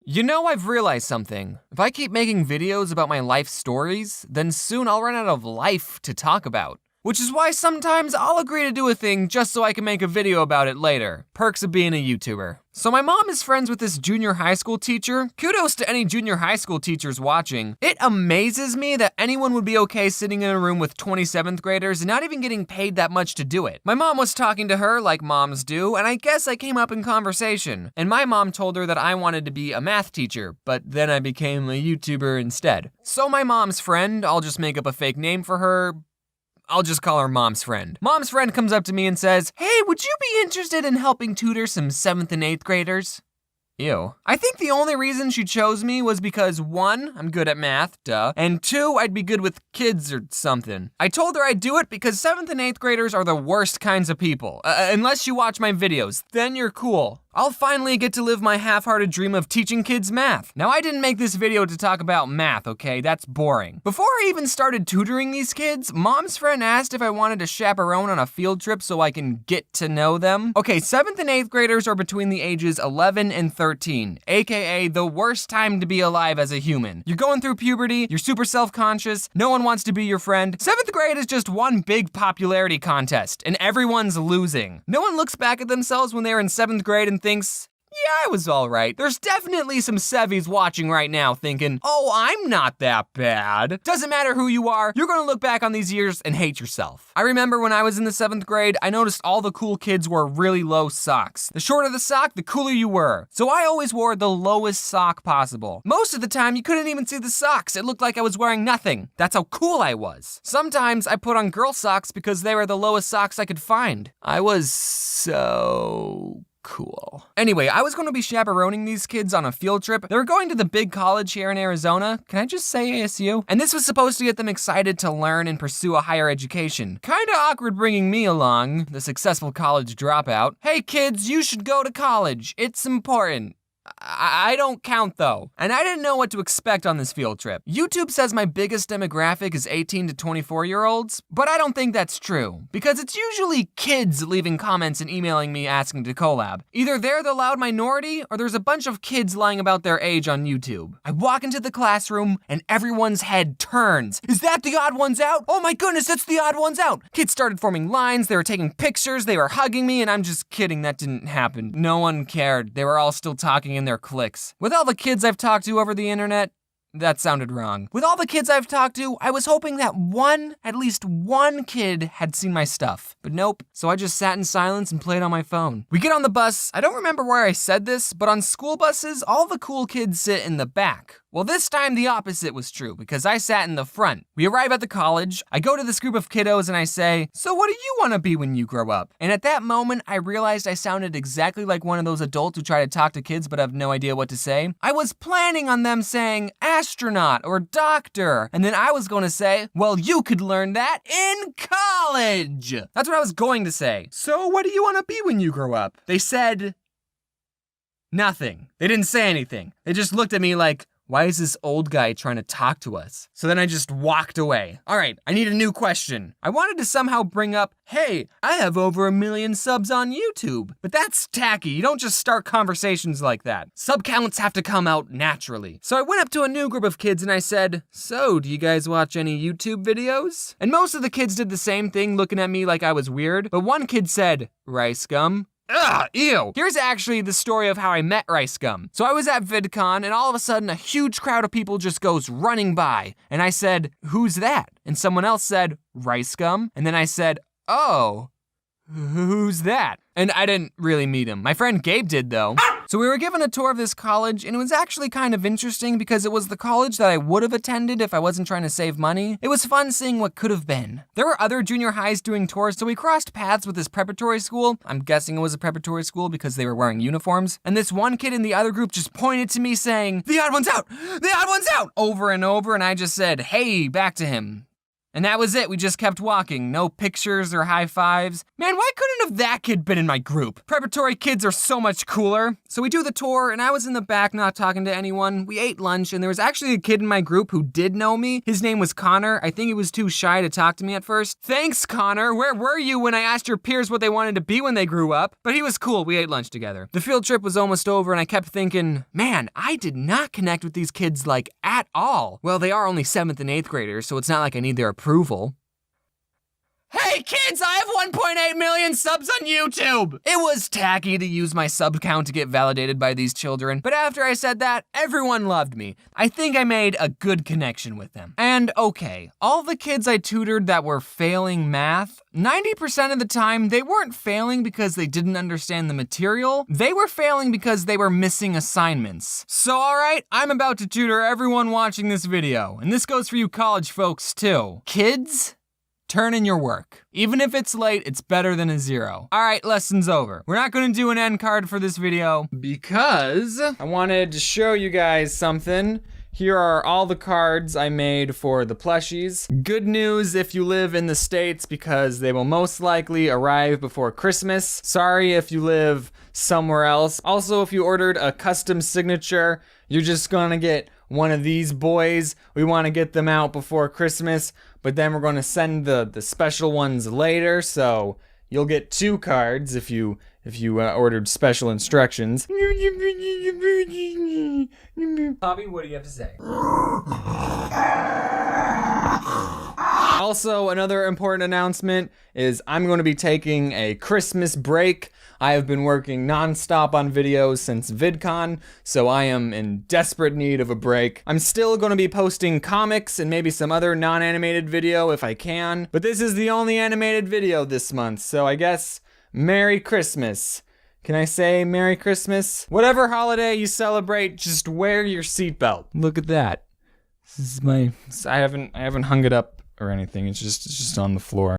You know, I've realized something. If I keep making videos about my life stories, then soon I'll run out of life to talk about. Which is why sometimes I'll agree to do a thing just so I can make a video about it later. Perks of being a YouTuber. So my mom is friends with this junior high school teacher. Kudos to any junior high school teachers watching. It amazes me that anyone would be okay sitting in a room with 27th graders and not even getting paid that much to do it. My mom was talking to her like moms do, and I guess I came up in conversation. And my mom told her that I wanted to be a math teacher, but then I became a YouTuber instead. So my mom's friend, I'll just make up a fake name for her, I'll just call her Mom's Friend. Mom's Friend comes up to me and says, "Hey, would you be interested in helping tutor some 7th and 8th graders?" Ew. I think the only reason she chose me was because 1, I'm good at math, duh, and 2, I'd be good with kids or something. I told her I'd do it because 7th and 8th graders are the worst kinds of people. Unless you watch my videos, then you're cool. I'll finally get to live my half-hearted dream of teaching kids math. Now, I didn't make this video to talk about math, okay? That's boring. Before I even started tutoring these kids, Mom's Friend asked if I wanted to chaperone on a field trip so I can get to know them. Okay, 7th and 8th graders are between the ages 11 and 13, aka the worst time to be alive as a human. You're going through puberty, you're super self-conscious, no one wants to be your friend. 7th grade is just one big popularity contest, and everyone's losing. No one looks back at themselves when they were in 7th grade and thinks, yeah, I was all right. There's definitely some Sevies watching right now thinking, oh, I'm not that bad. Doesn't matter who you are, you're gonna look back on these years and hate yourself. I remember when I was in the 7th grade, I noticed all the cool kids wore really low socks. The shorter the sock, the cooler you were. So I always wore the lowest sock possible. Most of the time, you couldn't even see the socks. It looked like I was wearing nothing. That's how cool I was. Sometimes I put on girl socks because they were the lowest socks I could find. I was so cool. Anyway, I was going to be chaperoning these kids on a field trip. They were going to the big college here in Arizona. Can I just say ASU? And this was supposed to get them excited to learn and pursue a higher education. Kinda awkward bringing me along, the successful college dropout. Hey kids, you should go to college. It's important. I don't count though. And I didn't know what to expect on this field trip. YouTube says my biggest demographic is 18 to 24-year-olds, but I don't think that's true, because it's usually kids leaving comments and emailing me asking to collab. Either they're the loud minority, or there's a bunch of kids lying about their age on YouTube. I walk into the classroom, and everyone's head turns. Is that Theodd1sout? Oh my goodness, it's Theodd1sout! Kids started forming lines, they were taking pictures, they were hugging me, and I'm just kidding, that didn't happen. No one cared. They were all still talking in their cliques. With all the kids I've talked to over the internet, that sounded wrong. With all the kids I've talked to, I was hoping that at least one kid had seen my stuff. But nope, so I just sat in silence and played on my phone. We get on the bus. I don't remember where I said this, but on school buses, all the cool kids sit in the back. Well, this time the opposite was true, because I sat in the front. We arrive at the college, I go to this group of kiddos and I say, "So what do you want to be when you grow up?" And at that moment, I realized I sounded exactly like one of those adults who try to talk to kids but have no idea what to say. I was planning on them saying astronaut or doctor, and then I was going to say, well, you could learn that in college. That's what I was going to say. So what do you want to be when you grow up? They said nothing. They didn't say anything. They just looked at me like, why is this old guy trying to talk to us? So then I just walked away. All right, I need a new question. I wanted to somehow bring up, hey, I have over 1 million subs on YouTube. But that's tacky. You don't just start conversations like that. Sub counts have to come out naturally. So I went up to a new group of kids and I said, so do you guys watch any YouTube videos? And most of the kids did the same thing, looking at me like I was weird. But one kid said, rice gum. Ugh, ew. Here's actually the story of how I met Rice Gum. So I was at VidCon and all of a sudden a huge crowd of people just goes running by. And I said, who's that? And someone else said, Rice Gum. And then I said, oh, who's that? And I didn't really meet him. My friend Gabe did though. So we were given a tour of this college and it was actually kind of interesting because it was the college that I would have attended if I wasn't trying to save money. It was fun seeing what could have been. There were other junior highs doing tours, so we crossed paths with this preparatory school. I'm guessing it was a preparatory school because they were wearing uniforms. And this one kid in the other group just pointed to me saying, "The odd one's out! The odd one's out!" over and over, and I just said, hey, back to him. And that was it, we just kept walking. No pictures or high fives. Man, why couldn't have that kid been in my group? Preparatory kids are so much cooler. So we do the tour, and I was in the back not talking to anyone. We ate lunch, and there was actually a kid in my group who did know me. His name was Connor. I think he was too shy to talk to me at first. Thanks, Connor. Where were you when I asked your peers what they wanted to be when they grew up? But he was cool, we ate lunch together. The field trip was almost over, and I kept thinking, man, I did not connect with these kids, like, at all. Well, they are only 7th and 8th graders, so it's not like I need their approval. Hey kids, I have 1.8 million subs on YouTube! It was tacky to use my sub count to get validated by these children, but after I said that, everyone loved me. I think I made a good connection with them. And okay, all the kids I tutored that were failing math, 90% of the time, they weren't failing because they didn't understand the material, they were failing because they were missing assignments. So alright, I'm about to tutor everyone watching this video, and this goes for you college folks too. Kids, turn in your work. Even if it's late, it's better than a 0. All right, lesson's over. We're not gonna do an end card for this video because I wanted to show you guys something. Here are all the cards I made for the plushies. Good news if you live in the States because they will most likely arrive before Christmas. Sorry if you live somewhere else. Also, if you ordered a custom signature, you're just gonna get one of these boys. We wanna get them out before Christmas, but then we're gonna send the special ones later, so you'll get 2 cards if you ordered special instructions. Bobby, what do you have to say? Also, another important announcement is I'm going to be taking a Christmas break. I have been working non-stop on videos since VidCon, so I am in desperate need of a break. I'm still going to be posting comics and maybe some other non-animated video if I can, but this is the only animated video this month, so I guess Merry Christmas. Can I say Merry Christmas? Whatever holiday you celebrate, just wear your seatbelt. Look at that. This is my, I haven't hung it up or anything. It's just on the floor.